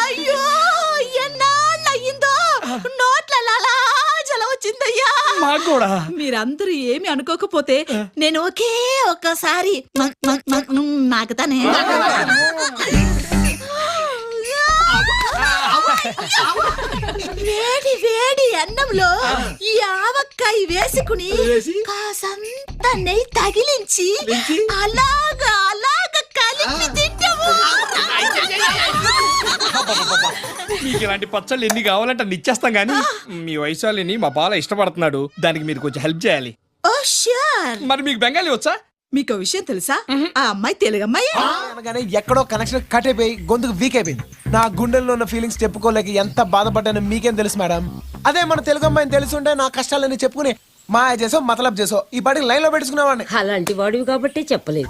అయ్యో ఎన్నాళ్ళయిందో నోట్ల జల వచ్చిందయ్యా. మాకు కూడా. మీరందరూ ఏమి అనుకోకపోతే నేను ఒక్కసారి నాకుతానే. వేడి వేడి అన్నంలో ఈ ఆవకాయ వేసుకుని కాసంత నెయ్యి తగిలించి అలాగా కలిపి తింటాము. మీకు ఇలాంటి పచ్చళ్ళు ఎన్ని కావాలంటే అన్ని ఇచ్చేస్తాం గానీ మీ వయసాలిని మా బాల ఇష్టపడుతున్నాడు, దానికి మీరు కొంచెం హెల్ప్ చేయాలి. ఓ ష్యూర్. మరి మీకు బెంగాలీ వచ్చా? మీకు విషయం తెలుసా, ఆ అమ్మాయి తెలుగు అమ్మాయి. అనగానే ఎక్కడో కనెక్షన్ కట్ అయిపోయి గొంతుకు వీక్ అయిపోయింది. నా గుండెల్లో ఉన్న ఫీలింగ్స్ చెప్పుకోలేక ఎంత బాధపడ్డానో మీకేం తెలుసు మేడం. అదే మన తెలుగు అమ్మాయిని తెలుసుంటే నా కష్టాలన్నీ చెప్పుకుని మాయ చేసో మతలబ్ చేసో ఈ పాటికి లైన్ లో పెట్టుకునేవాడిని. అలాంటి వాడివి కాబట్టి చెప్పలేదు.